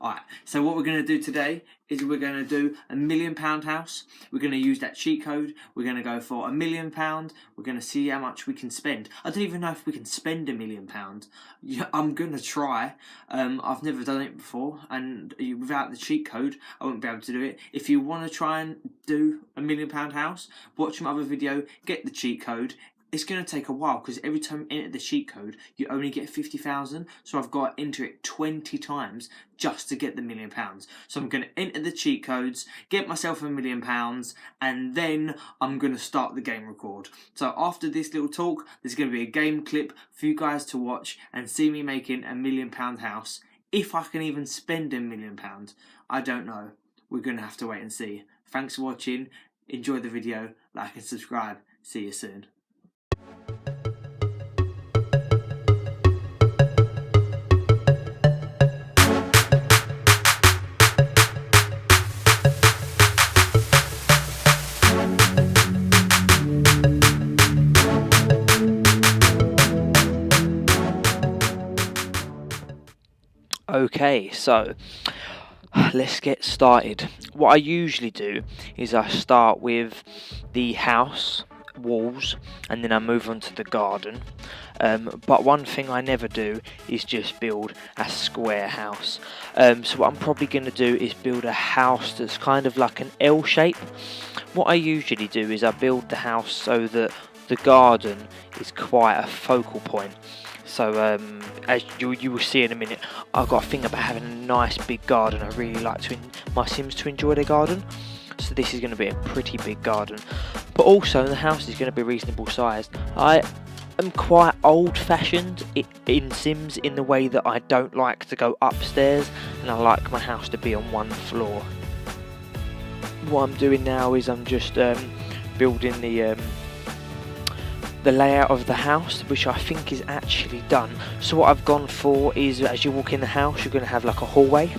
Alright, so what we're going to do today is we're going to do a £1,000,000 house. We're going to use that cheat code. We're going to go for £1,000,000. We're going to see how much we can spend. I don't even know if we can spend £1,000,000. Yeah, I'm going to try. I've never done it before, and without the cheat code, I won't be able to do it. If you want to try and do a £1,000,000 house, watch my other video, get the cheat code. It's going to take a while because every time you enter the cheat code, you only get 50,000. So I've got to enter it 20 times just to get the £1,000,000. So I'm going to enter the cheat codes, get myself £1,000,000, and then I'm going to start the game record. So after this little talk, there's going to be a game clip for you guys to watch and see me making a £1,000,000 house. If I can even spend £1,000,000, I don't know. We're going to have to wait and see. Thanks for watching. Enjoy the video, like and subscribe. See you soon. Okay, so let's get started. What I usually do is I start with the house walls and then I move on to the garden. But one thing I never do is just build a square house. So what I'm probably going to do is build a house that's kind of like an L shape. What I usually do is I build the house so that the garden is quite a focal point. So as you will see in a minute, I've got a thing about having a nice big garden. I really like my Sims to enjoy their garden. So this is going to be a pretty big garden. But also the house is going to be reasonable sized. I am quite old fashioned in Sims in the way that I don't like to go upstairs and I like my house to be on one floor. What I'm doing now is I'm just building the layout of the house, which I think is actually done. So what I've gone for is, as you walk in the house, you're going to have like a hallway,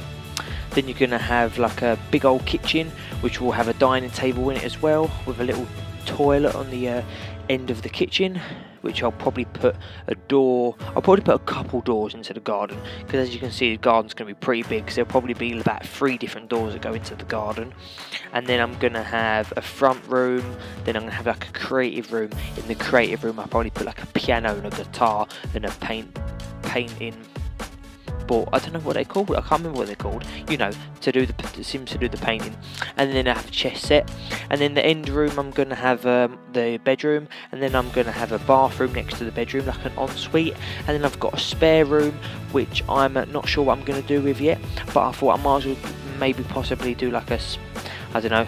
then you're going to have like a big old kitchen which will have a dining table in it as well, with a little toilet on the end of the kitchen, which I'll probably put a couple doors into the garden, because as you can see the garden's going to be pretty big, so there'll probably be about 3 different doors that go into the garden. And then I'm going to have a front room, then I'm going to have like a creative room. In the creative room I'll probably put like a piano and a guitar and a painting board. I don't know what they're called, I can't remember what they're called, you know, to do the Sims to do the painting. And then I have a chess set, and then the end room I'm going to have the bedroom, and then I'm going to have a bathroom next to the bedroom, like an ensuite. And then I've got a spare room which I'm not sure what I'm going to do with yet, but I thought I might as well maybe possibly do like I don't know,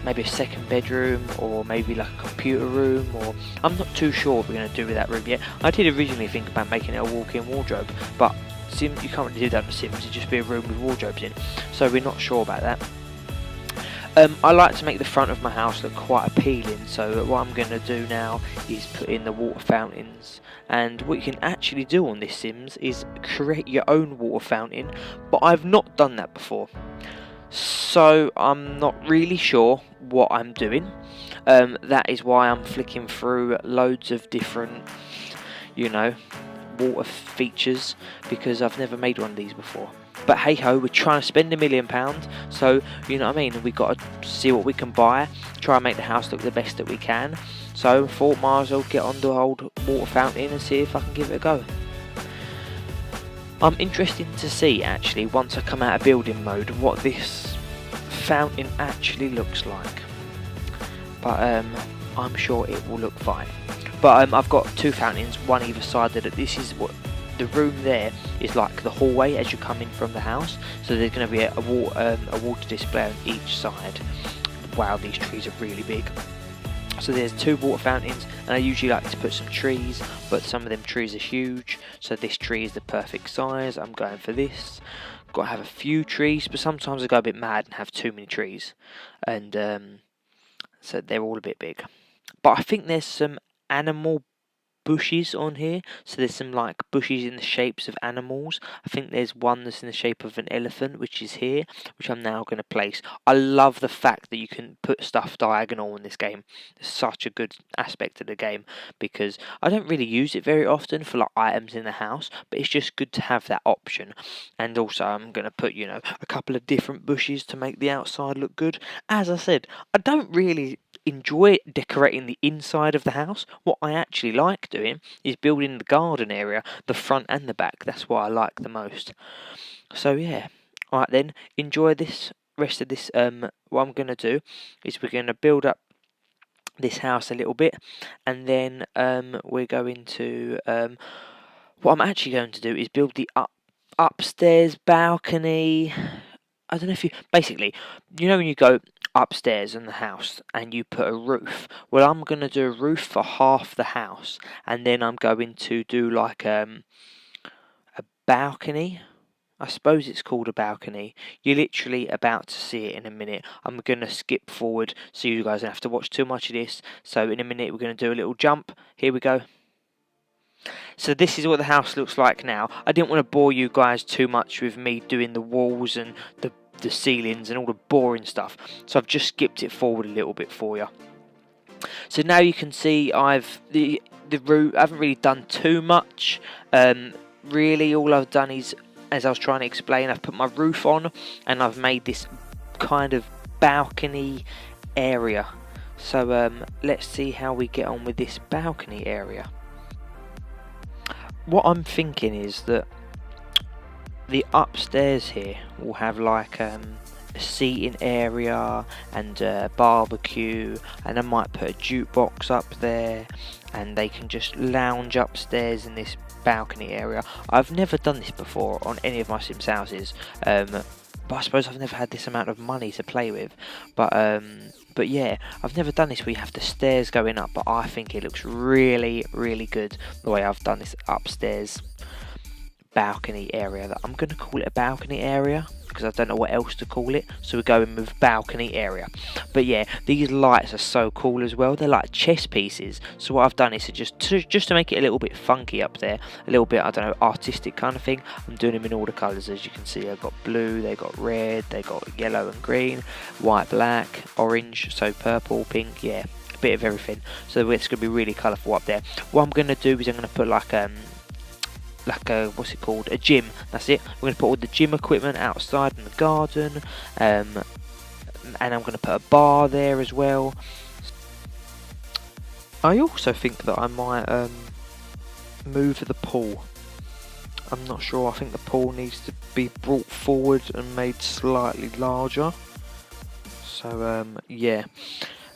maybe a second bedroom, or maybe like a computer room, or I'm not too sure what we're going to do with that room yet. I did originally think about making it a walk-in wardrobe, but Sims, you can't really do that in Sims, it'd just be a room with wardrobes in, so we're not sure about that. I like to make the front of my house look quite appealing, so what I'm going to do now is put in the water fountains. And what you can actually do on this Sims is create your own water fountain, but I've not done that before, so I'm not really sure what I'm doing. That is why I'm flicking through loads of different, you know, water features, because I've never made one of these before. But hey ho, we're trying to spend £1,000,000, so you know what I mean, we've got to see what we can buy, try and make the house look the best that we can. So I thought might as well get on the old water fountain and see if I can give it a go. I'm interested to see actually, once I come out of building mode, what this fountain actually looks like. But I'm sure it will look fine. But I've got 2 fountains, one either side. That this is what the room there is like, the hallway as you come in from the house. So there's going to be a water display on each side. Wow, these trees are really big. So there's 2 water fountains, and I usually like to put some trees, but some of them trees are huge, so this tree is the perfect size. I'm going for this. Got to have a few trees, but sometimes I go a bit mad and have too many trees, and so they're all a bit big. But I think there's some animal bushes on here. So there's some like bushes in the shapes of animals. I think there's one that's in the shape of an elephant, which is here, which I'm now going to place. I love the fact that you can put stuff diagonal in this game. It's such a good aspect of the game, because I don't really use it very often for like items in the house, but it's just good to have that option. And also I'm going to put, you know, a couple of different bushes to make the outside look good. As I said, I don't really enjoy decorating the inside of the house. What I actually like doing is building the garden area, the front and the back. That's what I like the most. So yeah, alright then, enjoy this rest of this. What I'm going to do is we're going to build up this house a little bit, and then we're going to what I'm actually going to do is build the upstairs balcony. I don't know if you basically, you know, when you go upstairs in the house and you put a roof. Well, I'm going to do a roof for half the house, and then I'm going to do like a balcony. I suppose it's called a balcony. You're literally about to see it in a minute. I'm going to skip forward so you guys don't have to watch too much of this. So in a minute we're going to do a little jump. Here we go. So this is what the house looks like now. I didn't want to bore you guys too much with me doing the walls and the ceilings and all the boring stuff, so I've just skipped it forward a little bit for you. So now you can see I've the roof. I haven't really done too much. Really, all I've done is, as I was trying to explain, I've put my roof on and I've made this kind of balcony area. So let's see how we get on with this balcony area. What I'm thinking is that the upstairs here will have like a seating area and a barbecue, and I might put a jukebox up there, and they can just lounge upstairs in this balcony area. I've never done this before on any of my Sims houses, but I suppose I've never had this amount of money to play with. But yeah, I've never done this where you have the stairs going up, but I think it looks really, really good the way I've done this upstairs balcony area. That I'm going to call it a balcony area because I don't know what else to call it, so we're going with balcony area. But yeah, these lights are so cool as well. They're like chess pieces. So what I've done is just to make it a little bit funky up there, a little bit, I don't know, artistic kind of thing, I'm doing them in all the colours. As you can see, I've got blue, they got red, they got yellow and green, white, black, orange, so purple, pink, yeah, a bit of everything. So it's going to be really colourful up there. What I'm going to do is I'm going to put like a what's it called, a gym. That's it. We're going to put all the gym equipment outside in the garden, and I'm going to put a bar there as well. I also think that I might move the pool. I'm not sure. I think the pool needs to be brought forward and made slightly larger. So yeah,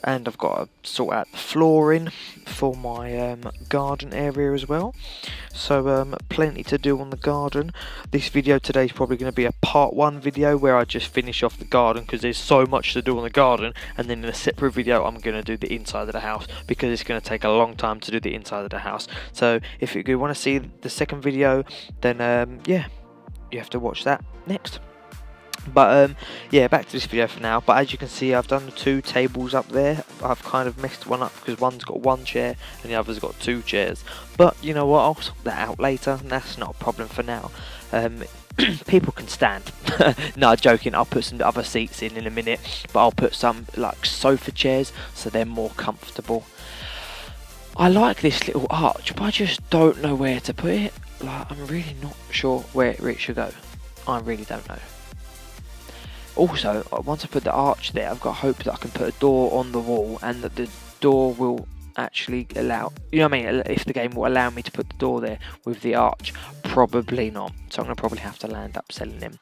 and I've got to sort out the flooring for my garden area as well. So plenty to do on the garden. This video today is probably going to be a part 1 video where I just finish off the garden because there's so much to do on the garden, and then in a separate video I'm going to do the inside of the house because it's going to take a long time to do the inside of the house. So if you want to see the second video, then yeah, you have to watch that next. But yeah, back to this video for now. But as you can see, I've done the 2 tables up there. I've kind of messed one up because one's got 1 chair and the other's got 2 chairs. But you know what, I'll sort that out later, and that's not a problem for now. People can stand. No, joking, I'll put some other seats in a minute, but I'll put some like sofa chairs so they're more comfortable. I like this little arch, but I just don't know where to put it. Like, I'm really not sure where it should go. I really don't know. Also, once I put the arch there, I've got hope that I can put a door on the wall and that the door will actually allow, you know what I mean, if the game will allow me to put the door there with the arch. Probably not, so I'm going to probably have to land up selling them.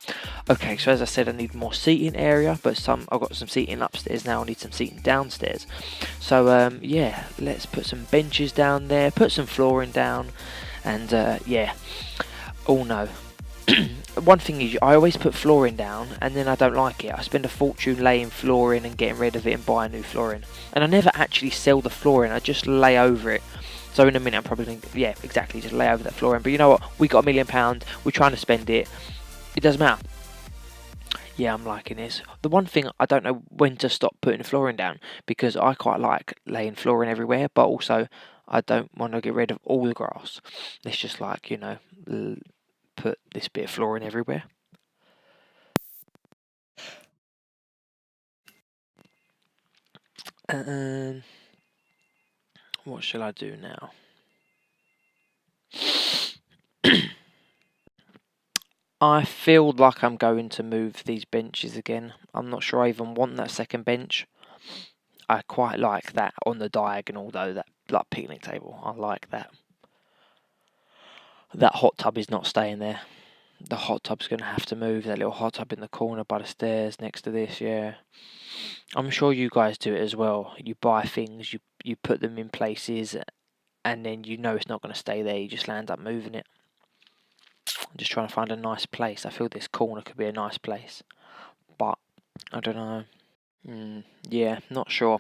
Okay, so as I said, I need more seating area, but I've got some seating upstairs now, I need some seating downstairs. So yeah, let's put some benches down there, put some flooring down, and yeah, oh no. One thing is, I always put flooring down and then I don't like it. I spend a fortune laying flooring and getting rid of it and buying new flooring, and I never actually sell the flooring, I just lay over it. So in a minute I'm probably going to, yeah, exactly, just lay over that flooring. But you know what, we got £1 million, we're trying to spend it, it doesn't matter. Yeah, I'm liking this. The one thing, I don't know when to stop putting flooring down, because I quite like laying flooring everywhere, but also I don't want to get rid of all the grass. Let's just like, put this bit of flooring everywhere. What shall I do now? I feel like I'm going to move these benches again. I'm not sure I even want that second bench. I quite like that on the diagonal though, that like picnic table. I like that. That hot tub is not staying there. The hot tub's going to have to move. That little hot tub in the corner by the stairs next to this, yeah. I'm sure you guys do it as well. You buy things, you put them in places, and then you know it's not going to stay there. You just end up moving it. I'm just trying to find a nice place. I feel this corner could be a nice place, but I don't know. Yeah, not sure.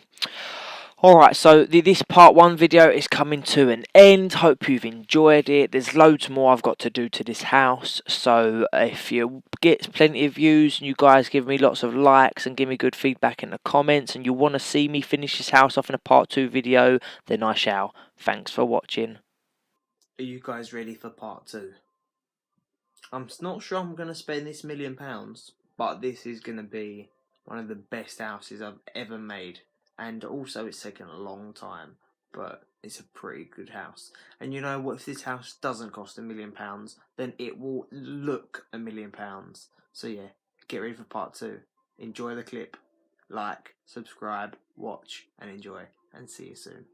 Alright, so this part 1 video is coming to an end. Hope you've enjoyed it. There's loads more I've got to do to this house. So if you get plenty of views and you guys give me lots of likes and give me good feedback in the comments and you want to see me finish this house off in a part 2 video, then I shall. Thanks for watching. Are you guys ready for part 2? I'm not sure I'm going to spend this £1 million, but this is going to be one of the best houses I've ever made. And also it's taken a long time, but it's a pretty good house. And you know what, if this house doesn't cost £1 million, then it will look £1 million. So yeah, get ready for part 2. Enjoy the clip, like, subscribe, watch and enjoy, and see you soon.